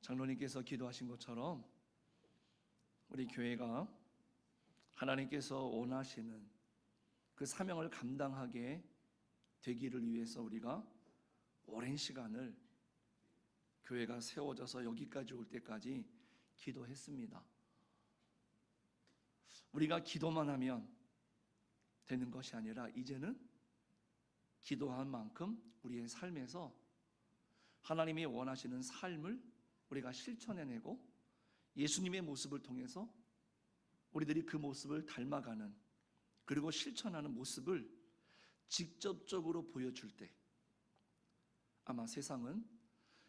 장로님께서 기도하신 것처럼 우리 교회가 하나님께서 원하시는 그 사명을 감당하게 되기를 위해서 우리가 오랜 시간을 교회가 세워져서 여기까지 올 때까지 기도했습니다. 우리가 기도만 하면 되는 것이 아니라 이제는 기도한 만큼 우리의 삶에서 하나님이 원하시는 삶을 우리가 실천해내고 예수님의 모습을 통해서 우리들이 그 모습을 닮아가는, 그리고 실천하는 모습을 직접적으로 보여줄 때 아마 세상은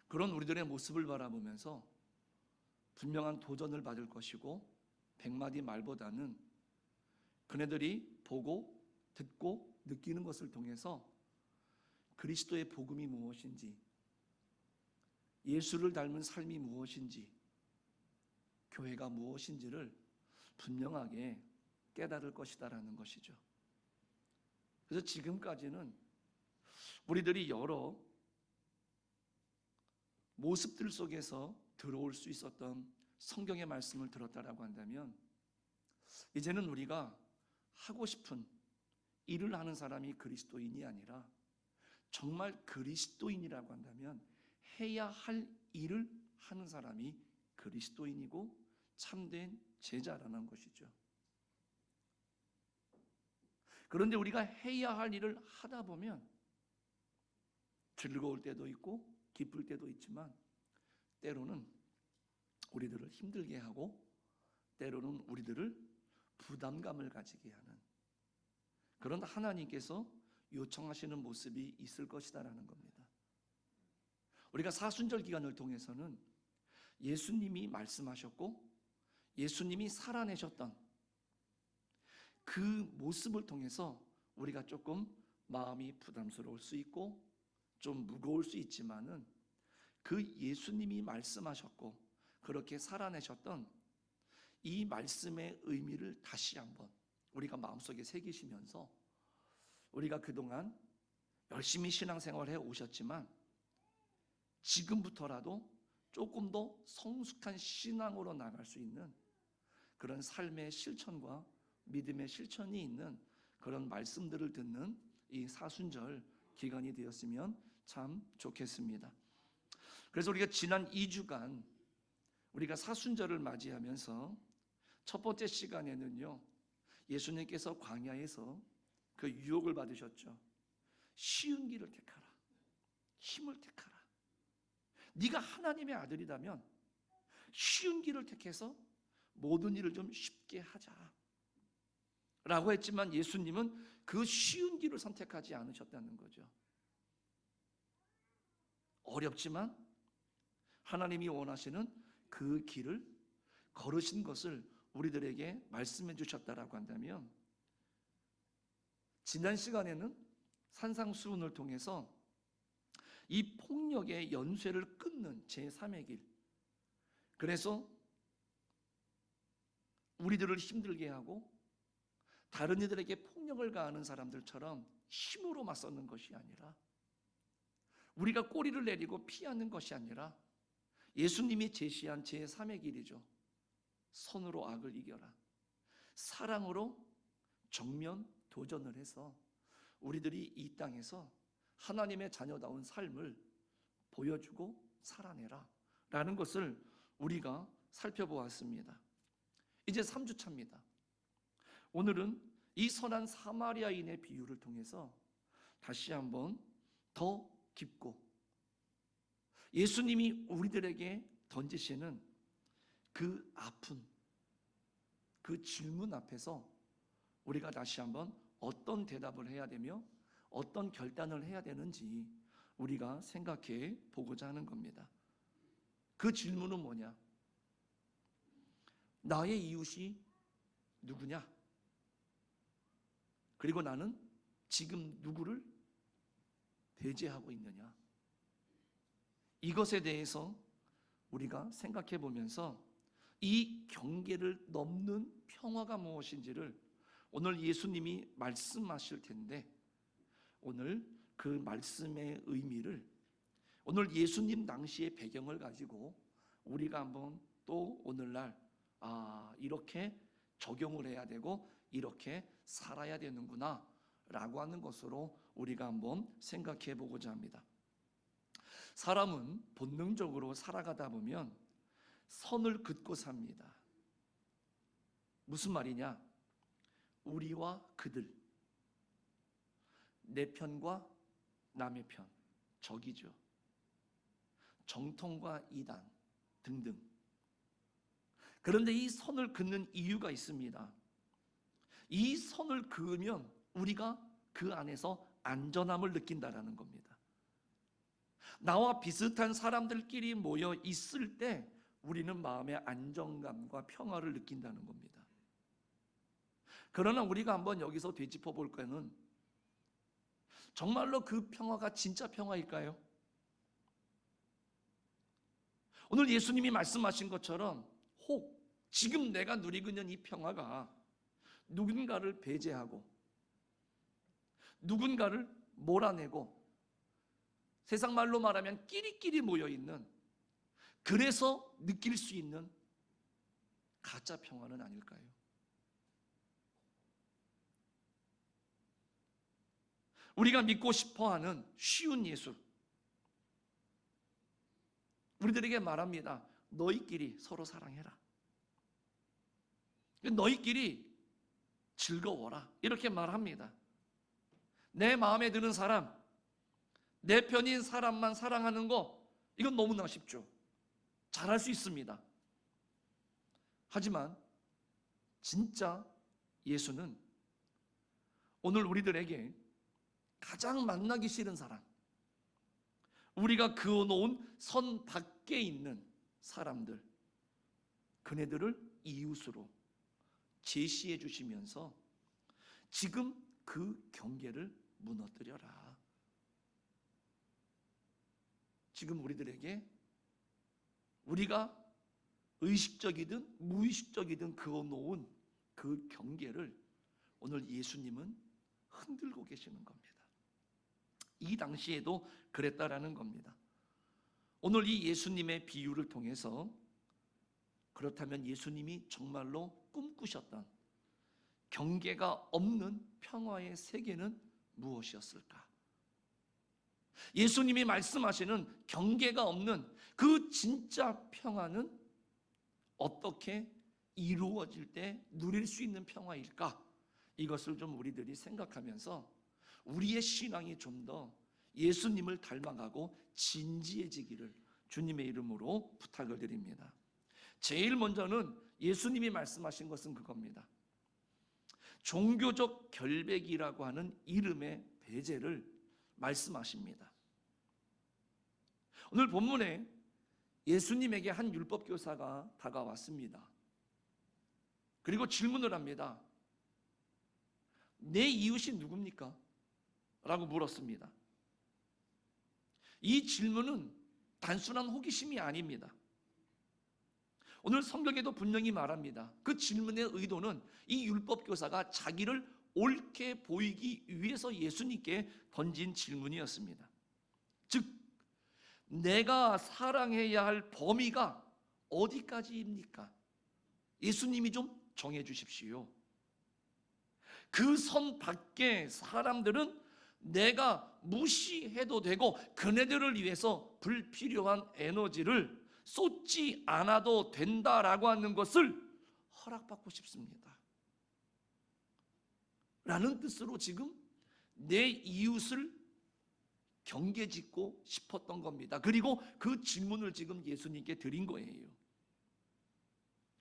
그런 우리들의 모습을 바라보면서 분명한 도전을 받을 것이고, 100마디 말보다는 그네들이 보고 듣고 느끼는 것을 통해서 그리스도의 복음이 무엇인지, 예수를 닮은 삶이 무엇인지, 교회가 무엇인지를 분명하게 깨달을 것이다라는 것이죠. 그래서 지금까지는 우리들이 여러 모습들 속에서 들어올 수 있었던 성경의 말씀을 들었다라고 한다면, 이제는 우리가 하고 싶은 일을 하는 사람이 그리스도인이 아니라 정말 그리스도인이라고 한다면 해야 할 일을 하는 사람이 그리스도인이고 참된 제자라는 것이죠. 그런데 우리가 해야 할 일을 하다 보면 즐거울 때도 있고 기쁠 때도 있지만, 때로는 우리들을 힘들게 하고 때로는 우리들을 부담감을 가지게 하는 그런 하나님께서 요청하시는 모습이 있을 것이다라는 겁니다. 우리가 사순절 기간을 통해서는 예수님이 말씀하셨고 예수님이 살아내셨던 그 모습을 통해서 우리가 조금 마음이 부담스러울 수 있고 좀 무거울 수 있지만은, 그 예수님이 말씀하셨고 그렇게 살아내셨던 이 말씀의 의미를 다시 한번 우리가 마음속에 새기시면서, 우리가 그동안 열심히 신앙생활을 해 오셨지만 지금부터라도 조금 더 성숙한 신앙으로 나갈 수 있는 그런 삶의 실천과 믿음의 실천이 있는 그런 말씀들을 듣는 이 사순절 기간이 되었으면 참 좋겠습니다. 그래서 우리가 지난 2주간 우리가 사순절을 맞이하면서 첫 번째 시간에는요, 예수님께서 광야에서 그 유혹을 받으셨죠. 쉬운 길을 택하라, 힘을 택하라. 네가 하나님의 아들이라면 쉬운 길을 택해서 모든 일을 좀 쉽게 하자 라고 했지만, 예수님은 그 쉬운 길을 선택하지 않으셨다는 거죠. 어렵지만 하나님이 원하시는 그 길을 걸으신 것을 우리들에게 말씀해 주셨다라고 한다면, 지난 시간에는 산상수훈을 통해서 이 폭력의 연쇄를 끊는 제3의 길, 그래서 우리들을 힘들게 하고 다른 이들에게 폭력을 가하는 사람들처럼 힘으로 맞서는 것이 아니라, 우리가 꼬리를 내리고 피하는 것이 아니라 예수님이 제시한 제3의 길이죠. 선으로 악을 이겨라, 사랑으로 정면 도전을 해서 우리들이 이 땅에서 하나님의 자녀다운 삶을 보여주고 살아내라 라는 것을 우리가 살펴보았습니다. 이제 3주차입니다. 오늘은 이 선한 사마리아인의 비유를 통해서 다시 한번 더 깊고 예수님이 우리들에게 던지시는 그 아픈 그 질문 앞에서 우리가 다시 한번 어떤 대답을 해야 되며 어떤 결단을 해야 되는지 우리가 생각해 보고자 하는 겁니다. 그 질문은 뭐냐? 나의 이웃이 누구냐? 그리고 나는 지금 누구를 배제하고 있느냐? 이것에 대해서 우리가 생각해 보면서 이 경계를 넘는 평화가 무엇인지를 오늘 예수님이 말씀하실 텐데, 오늘 그 말씀의 의미를 오늘 예수님 당시의 배경을 가지고 우리가 한번 또 오늘날 이렇게 적용을 해야 되고 이렇게 살아야 되는구나 라고 하는 것으로 우리가 한번 생각해 보고자 합니다. 사람은 본능적으로 살아가다 보면 선을 긋고 삽니다. 무슨 말이냐? 우리와 그들, 내 편과 남의 편, 적이죠. 정통과 이단 등등. 그런데 이 선을 긋는 이유가 있습니다. 이 선을 그으면 우리가 그 안에서 안전함을 느낀다라는 겁니다. 나와 비슷한 사람들끼리 모여 있을 때 우리는 마음의 안정감과 평화를 느낀다는 겁니다. 그러나 우리가 한번 여기서 되짚어 볼 거는 정말로 그 평화가 진짜 평화일까요? 오늘 예수님이 말씀하신 것처럼 혹 지금 내가 누리고 있는 이 평화가 누군가를 배제하고 누군가를 몰아내고 세상 말로 말하면 끼리끼리 모여있는, 그래서 느낄 수 있는 가짜 평화는 아닐까요? 우리가 믿고 싶어하는 쉬운 예수, 우리들에게 말합니다. 너희끼리 서로 사랑해라, 너희끼리 즐거워라, 이렇게 말합니다. 내 마음에 드는 사람, 내 편인 사람만 사랑하는 거, 이건 너무나 쉽죠. 잘할 수 있습니다. 하지만 진짜 예수는 오늘 우리들에게 가장 만나기 싫은 사람, 우리가 그어놓은 선 밖에 있는 사람들, 그네들을 이웃으로 제시해 주시면서 지금 그 경계를 무너뜨려라. 지금 우리들에게 우리가 의식적이든 무의식적이든 그어놓은 그 경계를 오늘 예수님은 흔들고 계시는 겁니다. 이 당시에도 그랬다라는 겁니다. 오늘 이 예수님의 비유를 통해서 그렇다면 예수님이 정말로 꿈꾸셨던 경계가 없는 평화의 세계는 무엇이었을까? 예수님이 말씀하시는 경계가 없는 그 진짜 평화는 어떻게 이루어질 때 누릴 수 있는 평화일까? 이것을 좀 우리들이 생각하면서 우리의 신앙이 좀 더 예수님을 닮아가고 진지해지기를 주님의 이름으로 부탁을 드립니다. 제일 먼저는 예수님이 말씀하신 것은 그겁니다. 종교적 결백이라고 하는 이름의 배제를 말씀하십니다. 오늘 본문에 예수님에게 한 율법 교사가 다가왔습니다. 그리고 질문을 합니다. 내 이웃이 누굽니까? 라고 물었습니다. 이 질문은 단순한 호기심이 아닙니다. 오늘 성경에도 분명히 말합니다. 그 질문의 의도는 이 율법 교사가 자기를 옳게 보이기 위해서 예수님께 던진 질문이었습니다. 즉, 내가 사랑해야 할 범위가 어디까지입니까? 예수님이 좀 정해 주십시오. 그 선 밖에 사람들은 내가 무시해도 되고 그네들을 위해서 불필요한 에너지를 쏟지 않아도 된다라고 하는 것을 허락받고 싶습니다. 라는 뜻으로 지금 내 이웃을 경계짓고 싶었던 겁니다. 그리고 그 질문을 지금 예수님께 드린 거예요.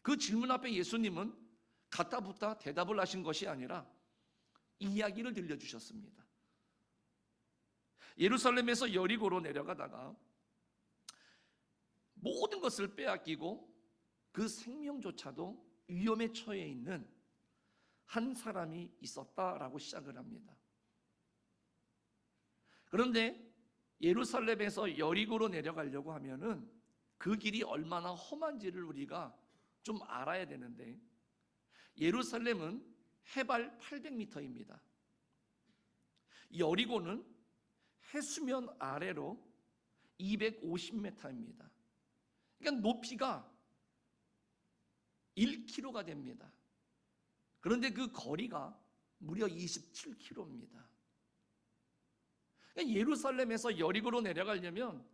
그 질문 앞에 예수님은 가타부타 대답을 하신 것이 아니라 이야기를 들려주셨습니다. 예루살렘에서 여리고로 내려가다가 모든 것을 빼앗기고 그 생명조차도 위험에 처해 있는 한 사람이 있었다라고 시작을 합니다. 그런데 예루살렘에서 여리고로 내려가려고 하면은 그 길이 얼마나 험한지를 우리가 좀 알아야 되는데, 예루살렘은 해발 800m입니다. 여리고는 해수면 아래로 250m입니다. 그러니까 높이가 1km가 됩니다. 그런데 그 거리가 무려 27km입니다. 그러니까 예루살렘에서 여리고로 내려가려면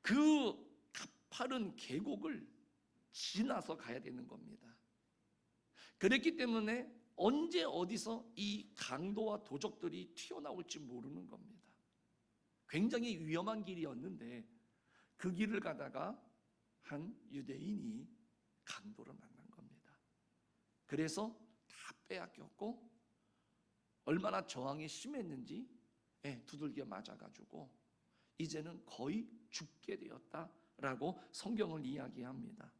그 가파른 계곡을 지나서 가야 되는 겁니다. 그랬기 때문에 언제 어디서 이 강도와 도적들이 튀어나올지 모르는 겁니다. 굉장히 위험한 길이었는데 그 길을 가다가 한 유대인이 강도를 만난 겁니다. 그래서 다 빼앗겼고 얼마나 저항이 심했는지 두들겨 맞아가지고 이제는 거의 죽게 되었다라고 성경을 이야기합니다.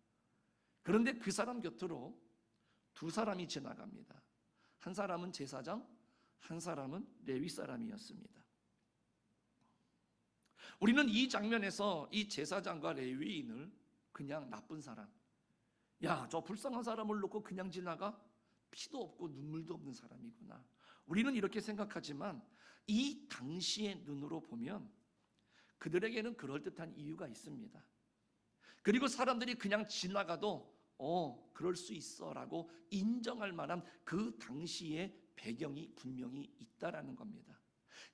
그런데 그 사람 곁으로 두 사람이 지나갑니다. 한 사람은 제사장, 한 사람은 레위 사람이었습니다. 우리는 이 장면에서 이 제사장과 레위인을 그냥 나쁜 사람, 야, 저 불쌍한 사람을 놓고 그냥 지나가? 피도 없고 눈물도 없는 사람이구나. 우리는 이렇게 생각하지만 이 당시의 눈으로 보면 그들에게는 그럴듯한 이유가 있습니다. 그리고 사람들이 그냥 지나가도 그럴 수 있어 라고 인정할 만한 그 당시의 배경이 분명히 있다라는 겁니다.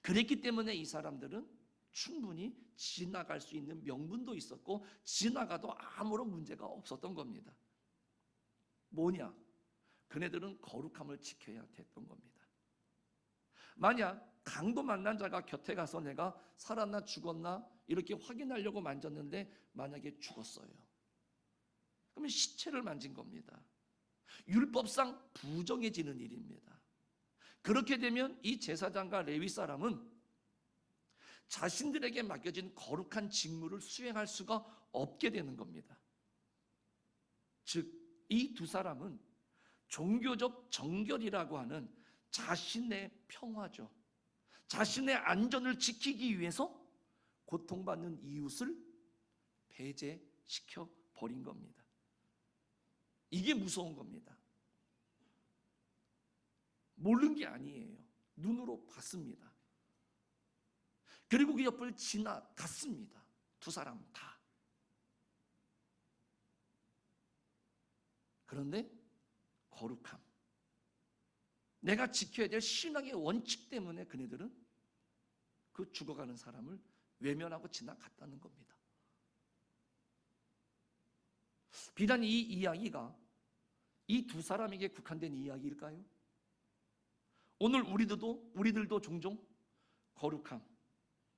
그랬기 때문에 이 사람들은 충분히 지나갈 수 있는 명분도 있었고 지나가도 아무런 문제가 없었던 겁니다. 뭐냐? 그네들은 거룩함을 지켜야 됐던 겁니다. 만약 강도 만난 자가 곁에 가서 내가 살았나 죽었나 이렇게 확인하려고 만졌는데 만약에 죽었어요. 그러면 시체를 만진 겁니다. 율법상 부정해지는 일입니다. 그렇게 되면 이 제사장과 레위 사람은 자신들에게 맡겨진 거룩한 직무를 수행할 수가 없게 되는 겁니다. 즉, 이 두 사람은 종교적 정결이라고 하는 자신의 평화죠. 자신의 안전을 지키기 위해서 고통받는 이웃을 배제시켜 버린 겁니다. 이게 무서운 겁니다. 모르는 게 아니에요. 눈으로 봤습니다. 그리고 그 옆을 지나갔습니다. 두 사람 다. 그런데 거룩함, 내가 지켜야 될 신앙의 원칙 때문에 그네들은 그 죽어가는 사람을 외면하고 지나갔다는 겁니다. 비단 이 이야기가 이 두 사람에게 국한된 이야기일까요? 오늘 우리들도 종종 거룩함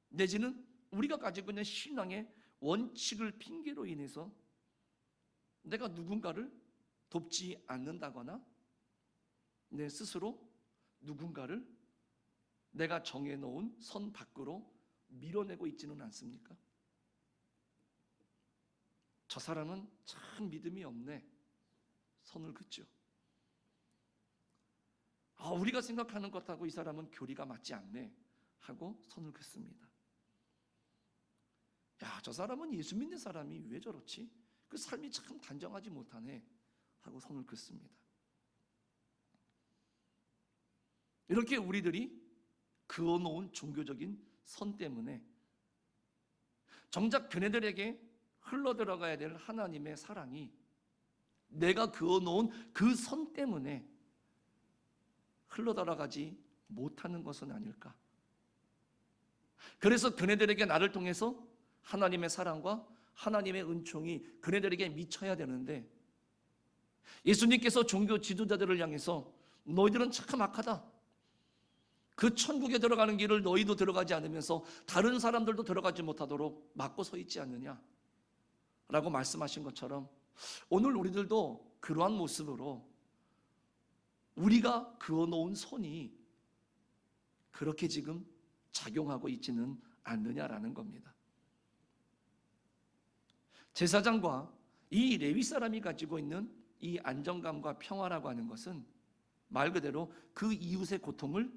내지는 우리가 가지고 있는 신앙의 원칙을 핑계로 인해서 내가 누군가를 돕지 않는다거나 내 스스로 누군가를 내가 정해놓은 선 밖으로 밀어내고 있지는 않습니까? 저 사람은 참 믿음이 없네. 선을 긋죠. 우리가 생각하는 것하고 이 사람은 교리가 맞지 않네 하고 선을 긋습니다. 야, 저 사람은 예수 믿는 사람이 왜 저렇지? 그 삶이 참 단정하지 못하네 하고 선을 긋습니다. 이렇게 우리들이 그어놓은 종교적인 선 때문에 정작 그네들에게 흘러들어가야 될 하나님의 사랑이 내가 그어놓은 그 선 때문에 흘러들어가지 못하는 것은 아닐까. 그래서 그네들에게 나를 통해서 하나님의 사랑과 하나님의 은총이 그네들에게 미쳐야 되는데 예수님께서 종교 지도자들을 향해서 너희들은 참 악하다. 그 천국에 들어가는 길을 너희도 들어가지 않으면서 다른 사람들도 들어가지 못하도록 막고 서 있지 않느냐 라고 말씀하신 것처럼 오늘 우리들도 그러한 모습으로 우리가 그어놓은 선이 그렇게 지금 작용하고 있지는 않느냐라는 겁니다. 제사장과 이 레위 사람이 가지고 있는 이 안정감과 평화라고 하는 것은 말 그대로 그 이웃의 고통을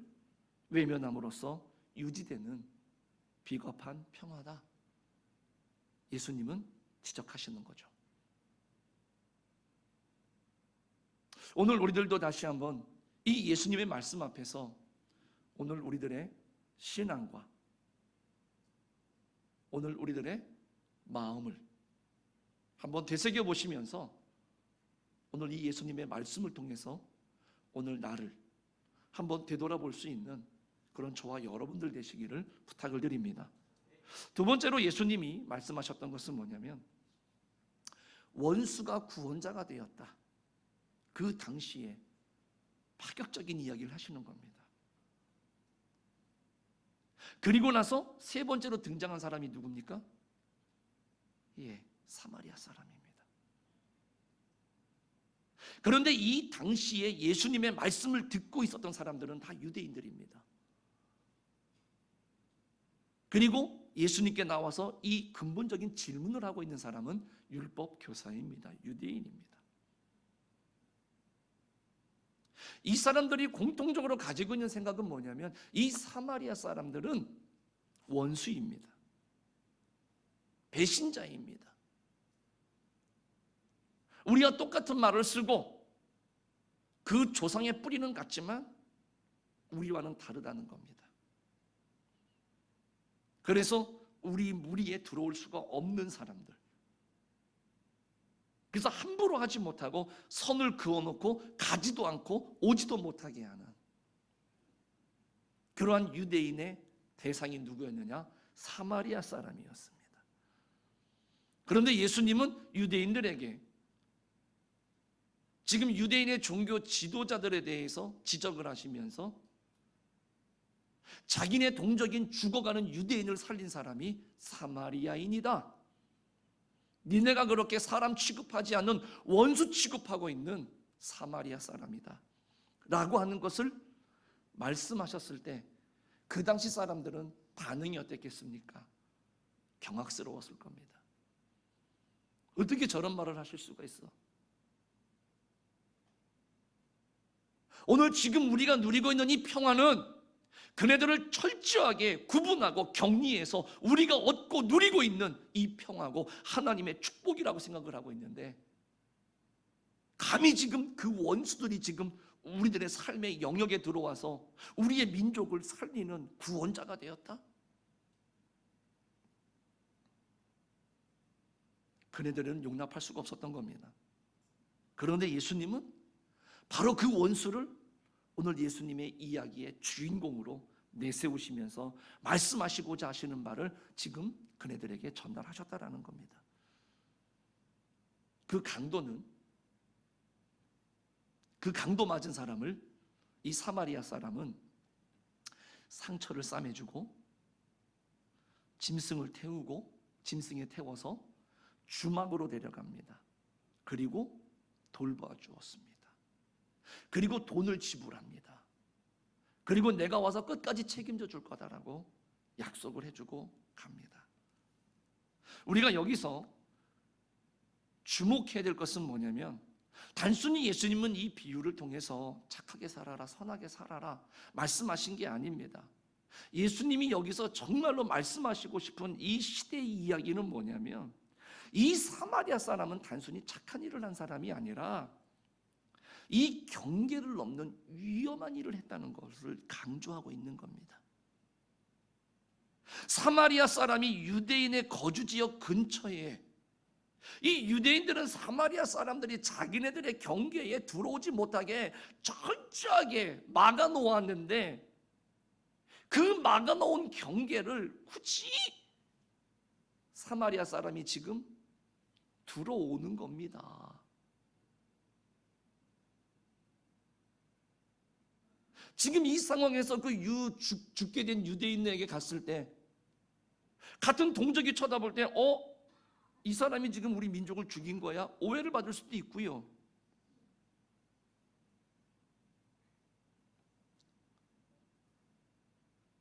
외면함으로써 유지되는 비겁한 평화다. 예수님은 지적하시는 거죠. 오늘 우리들도 다시 한번 이 예수님의 말씀 앞에서 오늘 우리들의 신앙과 오늘 우리들의 마음을 한번 되새겨 보시면서 오늘 이 예수님의 말씀을 통해서 오늘 나를 한번 되돌아볼 수 있는 그런 저와 여러분들 되시기를 부탁을 드립니다. 두 번째로 예수님이 말씀하셨던 것은 뭐냐면 원수가 구원자가 되었다. 그 당시에 파격적인 이야기를 하시는 겁니다. 그리고 나서 세 번째로 등장한 사람이 누굽니까? 사마리아 사람입니다. 그런데 이 당시에 예수님의 말씀을 듣고 있었던 사람들은 다 유대인들입니다. 그리고 예수님께 나와서 이 근본적인 질문을 하고 있는 사람은 율법 교사입니다. 유대인입니다. 이 사람들이 공통적으로 가지고 있는 생각은 뭐냐면 이 사마리아 사람들은 원수입니다. 배신자입니다. 우리가 똑같은 말을 쓰고 그 조상의 뿌리는 같지만 우리와는 다르다는 겁니다. 그래서 우리 무리에 들어올 수가 없는 사람들, 그래서 함부로 하지 못하고 선을 그어놓고 가지도 않고 오지도 못하게 하는 그러한 유대인의 대상이 누구였느냐? 사마리아 사람이었습니다. 그런데 예수님은 유대인들에게 지금 유대인의 종교 지도자들에 대해서 지적을 하시면서 자기네 동족인 죽어가는 유대인을 살린 사람이 사마리아인이다. 니네가 그렇게 사람 취급하지 않는 원수 취급하고 있는 사마리아 사람이다 라고 하는 것을 말씀하셨을 때 그 당시 사람들은 반응이 어땠겠습니까? 경악스러웠을 겁니다. 어떻게 저런 말을 하실 수가 있어? 오늘 지금 우리가 누리고 있는 이 평화는 그네들을 철저하게 구분하고 격리해서 우리가 얻고 누리고 있는 이 평화고 하나님의 축복이라고 생각을 하고 있는데, 감히 지금 그 원수들이 지금 우리들의 삶의 영역에 들어와서 우리의 민족을 살리는 구원자가 되었다? 그네들은 용납할 수가 없었던 겁니다. 그런데 예수님은 바로 그 원수를 오늘 예수님의 이야기의 주인공으로 내세우시면서 말씀하시고자 하시는 말을 지금 그네들에게 전달하셨다라는 겁니다. 그 강도 맞은 사람을 이 사마리아 사람은 상처를 싸매주고 짐승을 태우고 짐승에 태워서 주막으로 데려갑니다. 그리고 돌봐주었습니다. 그리고 돈을 지불합니다. 그리고 내가 와서 끝까지 책임져 줄 거다라고 약속을 해주고 갑니다. 우리가 여기서 주목해야 될 것은 뭐냐면 단순히 예수님은 이 비유를 통해서 착하게 살아라, 선하게 살아라 말씀하신 게 아닙니다. 예수님이 여기서 정말로 말씀하시고 싶은 이 시대의 이야기는 뭐냐면 이 사마리아 사람은 단순히 착한 일을 한 사람이 아니라 이 경계를 넘는 위험한 일을 했다는 것을 강조하고 있는 겁니다. 사마리아 사람이 유대인의 거주지역 근처에, 이 유대인들은 사마리아 사람들이 자기네들의 경계에 들어오지 못하게 철저하게 막아놓았는데 그 막아놓은 경계를 굳이 사마리아 사람이 지금 들어오는 겁니다. 지금 이 상황에서 그 죽게 된 유대인에게 갔을 때 같은 동족이 쳐다볼 때 이 사람이 지금 우리 민족을 죽인 거야? 오해를 받을 수도 있고요.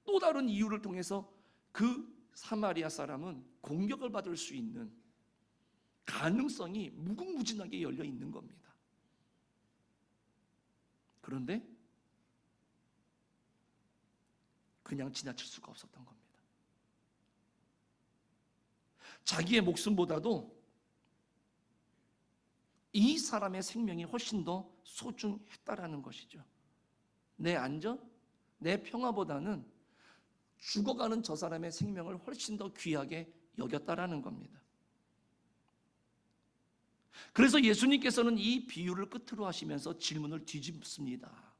또 다른 이유를 통해서 그 사마리아 사람은 공격을 받을 수 있는 가능성이 무궁무진하게 열려 있는 겁니다. 그런데 그냥 지나칠 수가 없었던 겁니다. 자기의 목숨보다도 이 사람의 생명이 훨씬 더 소중했다라는 것이죠. 내 안전, 내 평화보다는 죽어가는 저 사람의 생명을 훨씬 더 귀하게 여겼다라는 겁니다. 그래서 예수님께서는 이 비유를 끝으로 하시면서 질문을 뒤집습니다.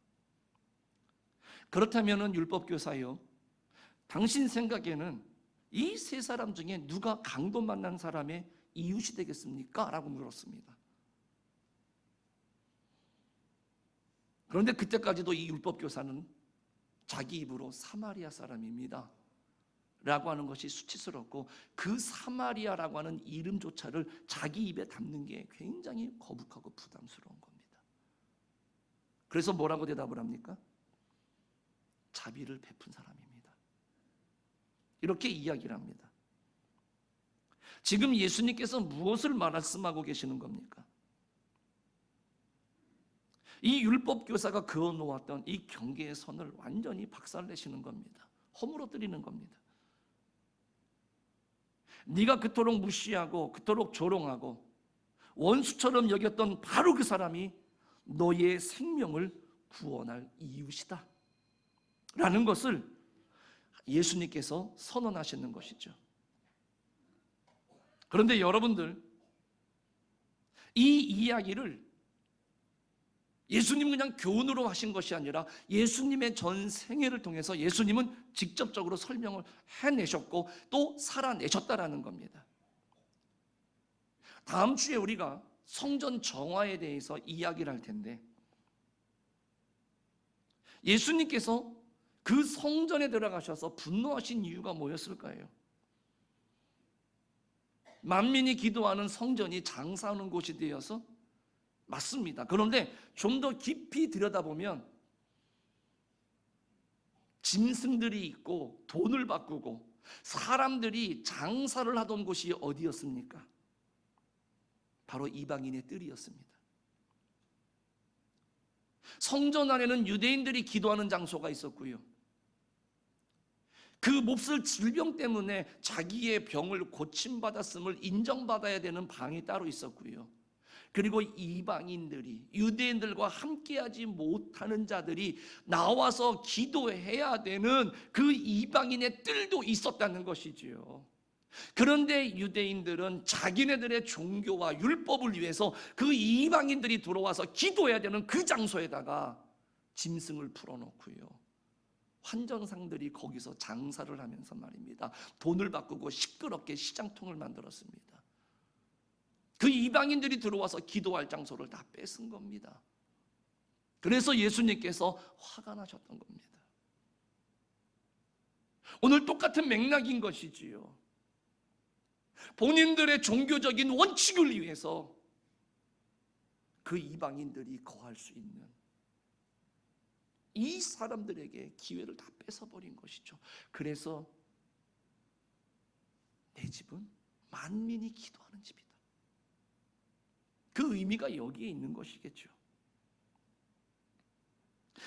그렇다면 율법교사요, 당신 생각에는 이 세 사람 중에 누가 강도 만난 사람의 이웃이 되겠습니까? 라고 물었습니다. 그런데 그때까지도 이 율법교사는 자기 입으로 사마리아 사람입니다 라고 하는 것이 수치스럽고, 그 사마리아라고 하는 이름조차를 자기 입에 담는 게 굉장히 거북하고 부담스러운 겁니다. 그래서 뭐라고 대답을 합니까? 자비를 베푼 사람입니다. 이렇게 이야기를 합니다. 지금 예수님께서 무엇을 말씀하고 계시는 겁니까? 이 율법교사가 그어놓았던 이 경계의 선을 완전히 박살내시는 겁니다. 허물어뜨리는 겁니다. 네가 그토록 무시하고 그토록 조롱하고 원수처럼 여겼던 바로 그 사람이 너의 생명을 구원할 이웃이다 라는 것을 예수님께서 선언하시는 것이죠. 그런데 여러분들, 이 이야기를 예수님은 그냥 교훈으로 하신 것이 아니라 예수님의 전 생애를 통해서 예수님은 직접적으로 설명을 해내셨고 또 살아내셨다라는 겁니다. 다음 주에 우리가 성전 정화에 대해서 이야기를 할 텐데, 예수님께서 그 성전에 들어가셔서 분노하신 이유가 뭐였을까요? 만민이 기도하는 성전이 장사하는 곳이 되어서 맞습니다. 그런데 좀 더 깊이 들여다보면 짐승들이 있고 돈을 바꾸고 사람들이 장사를 하던 곳이 어디였습니까? 바로 이방인의 뜰이었습니다. 성전 안에는 유대인들이 기도하는 장소가 있었고요, 그 몹쓸 질병 때문에 자기의 병을 고침받았음을 인정받아야 되는 방이 따로 있었고요, 그리고 이방인들이, 유대인들과 함께하지 못하는 자들이 나와서 기도해야 되는 그 이방인의 뜰도 있었다는 것이지요. 그런데 유대인들은 자기네들의 종교와 율법을 위해서 그 이방인들이 들어와서 기도해야 되는 그 장소에다가 짐승을 풀어놓고요, 환전상들이 거기서 장사를 하면서 말입니다, 돈을 바꾸고 시끄럽게 시장통을 만들었습니다. 그 이방인들이 들어와서 기도할 장소를 다 뺏은 겁니다. 그래서 예수님께서 화가 나셨던 겁니다. 오늘 똑같은 맥락인 것이지요. 본인들의 종교적인 원칙을 위해서 그 이방인들이 거할 수 있는 이 사람들에게 기회를 다 뺏어버린 것이죠. 그래서 내 집은 만민이 기도하는 집이다. 그 의미가 여기에 있는 것이겠죠.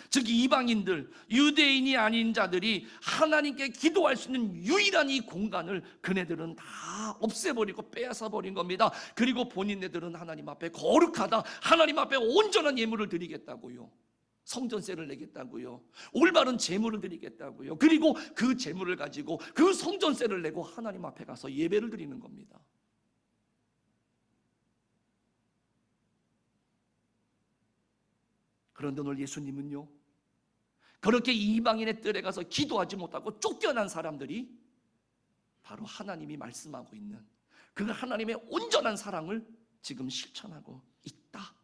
즉 이방인들, 유대인이 아닌 자들이 하나님께 기도할 수 있는 유일한 이 공간을 그네들은 다 없애버리고 빼앗아버린 겁니다. 그리고 본인네들은 하나님 앞에 거룩하다, 하나님 앞에 온전한 예물을 드리겠다고요, 성전세를 내겠다고요, 올바른 제물을 드리겠다고요, 그리고 그 제물을 가지고 그 성전세를 내고 하나님 앞에 가서 예배를 드리는 겁니다. 그런데 오늘 예수님은요, 그렇게 이방인의 뜰에 가서 기도하지 못하고 쫓겨난 사람들이 바로 하나님이 말씀하고 있는 그 하나님의 온전한 사랑을 지금 실천하고 있다,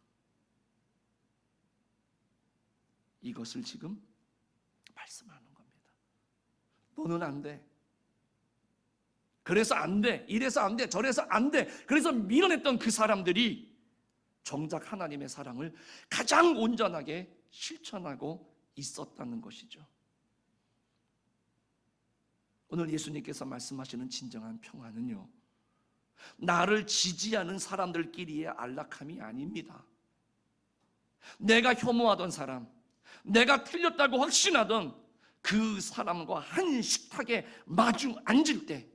이것을 지금 말씀하는 겁니다. 너는 안 돼, 그래서 안 돼, 이래서 안 돼, 저래서 안 돼, 그래서 밀어냈던 그 사람들이 정작 하나님의 사랑을 가장 온전하게 실천하고 있었다는 것이죠. 오늘 예수님께서 말씀하시는 진정한 평화는요, 나를 지지하는 사람들끼리의 안락함이 아닙니다. 내가 혐오하던 사람, 내가 틀렸다고 확신하던 그 사람과 한 식탁에 마주 앉을 때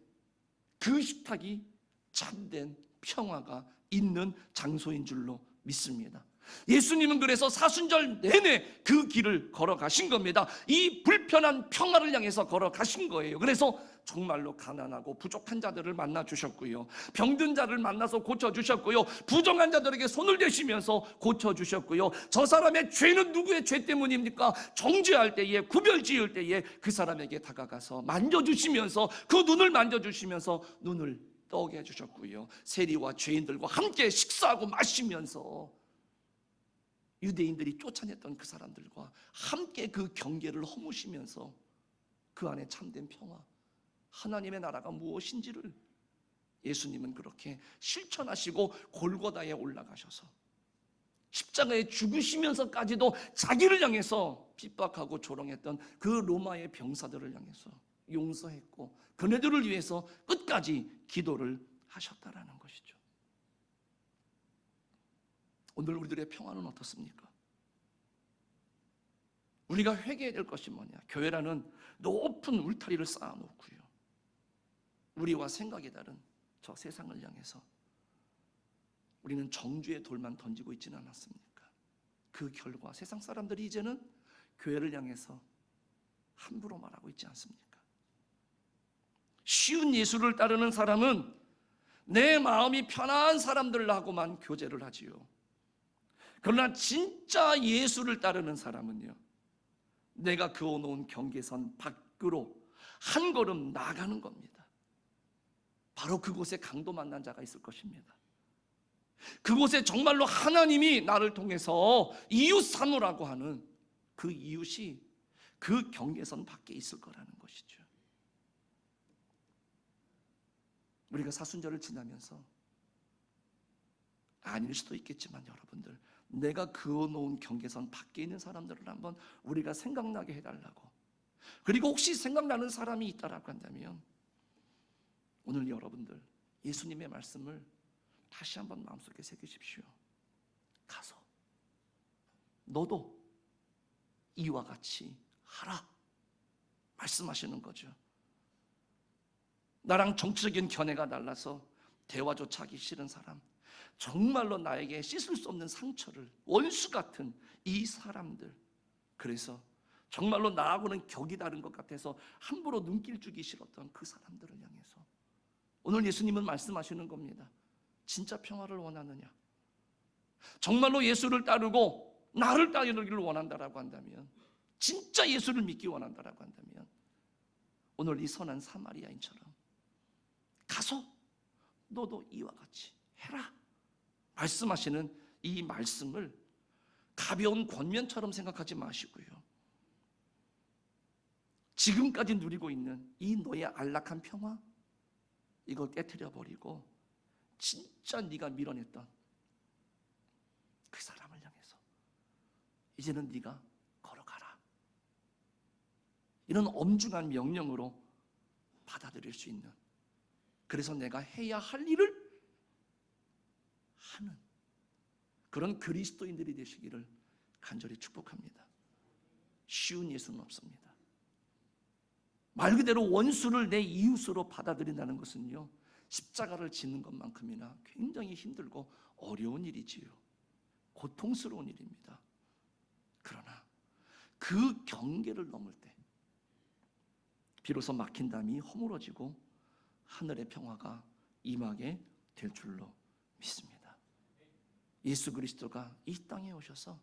그 식탁이 참된 평화가 있는 장소인 줄로 믿습니다. 예수님은 그래서 사순절 내내 그 길을 걸어가신 겁니다. 이 불편한 평화를 향해서 걸어가신 거예요. 그래서 정말로 가난하고 부족한 자들을 만나 주셨고요, 병든 자를 만나서 고쳐주셨고요, 부정한 자들에게 손을 대시면서 고쳐주셨고요, 저 사람의 죄는 누구의 죄 때문입니까? 정죄할 때에, 구별 지을 때에 그 사람에게 다가가서 만져주시면서, 그 눈을 만져주시면서 눈을 떠게 해주셨고요, 세리와 죄인들과 함께 식사하고 마시면서 유대인들이 쫓아냈던 그 사람들과 함께 그 경계를 허무시면서 그 안에 참된 평화, 하나님의 나라가 무엇인지를 예수님은 그렇게 실천하시고 골고다에 올라가셔서 십자가에 죽으시면서까지도 자기를 향해서 핍박하고 조롱했던 그 로마의 병사들을 향해서 용서했고 그네들을 위해서 끝까지 기도를 하셨다라는 것이죠. 오늘 우리들의 평화는 어떻습니까? 우리가 회개해야 될 것이 뭐냐? 교회라는 높은 울타리를 쌓아놓고요, 우리와 생각이 다른 저 세상을 향해서 우리는 정죄의 돌만 던지고 있지는 않았습니까? 그 결과 세상 사람들이 이제는 교회를 향해서 함부로 말하고 있지 않습니까? 쉬운 예수를 따르는 사람은 내 마음이 편한 사람들하고만 교제를 하지요. 그러나 진짜 예수를 따르는 사람은요, 내가 그어놓은 경계선 밖으로 한 걸음 나가는 겁니다. 바로 그곳에 강도 만난 자가 있을 것입니다. 그곳에 정말로 하나님이 나를 통해서 이웃 삼으라고 하는 그 이웃이 그 경계선 밖에 있을 거라는 것이죠. 우리가 사순절을 지나면서 아닐 수도 있겠지만 여러분들, 내가 그어놓은 경계선 밖에 있는 사람들을 한번 우리가 생각나게 해달라고, 그리고 혹시 생각나는 사람이 있다라고 한다면 오늘 여러분들 예수님의 말씀을 다시 한번 마음속에 새기십시오. 가서 너도 이와 같이 하라 말씀하시는 거죠. 나랑 정치적인 견해가 달라서 대화조차 하기 싫은 사람, 정말로 나에게 씻을 수 없는 상처를, 원수 같은 이 사람들, 그래서 정말로 나하고는 격이 다른 것 같아서 함부로 눈길 주기 싫었던 그 사람들을 향해서 오늘 예수님은 말씀하시는 겁니다. 진짜 평화를 원하느냐? 정말로 예수를 따르고 나를 따르기를 원한다라고 한다면, 진짜 예수를 믿기 원한다라고 한다면 오늘 이 선한 사마리아인처럼 가서 너도 이와 같이 해라 말씀하시는 이 말씀을 가벼운 권면처럼 생각하지 마시고요, 지금까지 누리고 있는 이 너의 안락한 평화, 이걸 깨트려 버리고 진짜 네가 밀어냈던 그 사람을 향해서 이제는 네가 걸어가라, 이런 엄중한 명령으로 받아들일 수 있는, 그래서 내가 해야 할 일을 하는 그런 그리스도인들이 되시기를 간절히 축복합니다. 쉬운 예수는 없습니다. 말 그대로 원수를 내 이웃으로 받아들인다는 것은요, 십자가를 짓는 것만큼이나 굉장히 힘들고 어려운 일이지요. 고통스러운 일입니다. 그러나 그 경계를 넘을 때 비로소 막힌 담이 허물어지고 하늘의 평화가 임하게 될 줄로 믿습니다. 예수 그리스도가 이 땅에 오셔서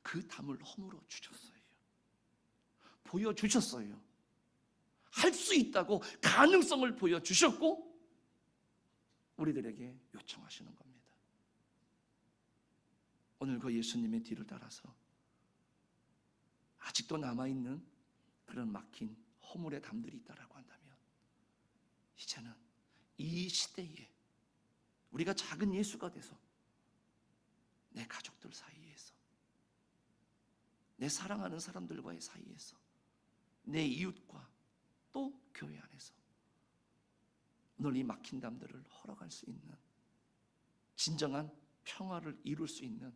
그 담을 허물어 주셨어요. 보여주셨어요. 할 수 있다고 가능성을 보여주셨고 우리들에게 요청하시는 겁니다. 오늘 그 예수님의 뒤를 따라서 아직도 남아있는 그런 막힌 허물의 담들이 있다라고 한다면, 이제는 이 시대에 우리가 작은 예수가 돼서 내 가족들 사이에서, 내 사랑하는 사람들과의 사이에서, 내 이웃과 또 교회 안에서 오늘 이 막힌 담들을 헐어갈 수 있는 진정한 평화를 이룰 수 있는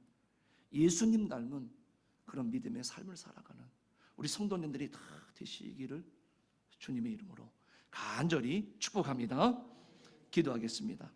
예수님 닮은 그런 믿음의 삶을 살아가는 우리 성도님들이 다 되시기를 주님의 이름으로 간절히 축복합니다. 기도하겠습니다.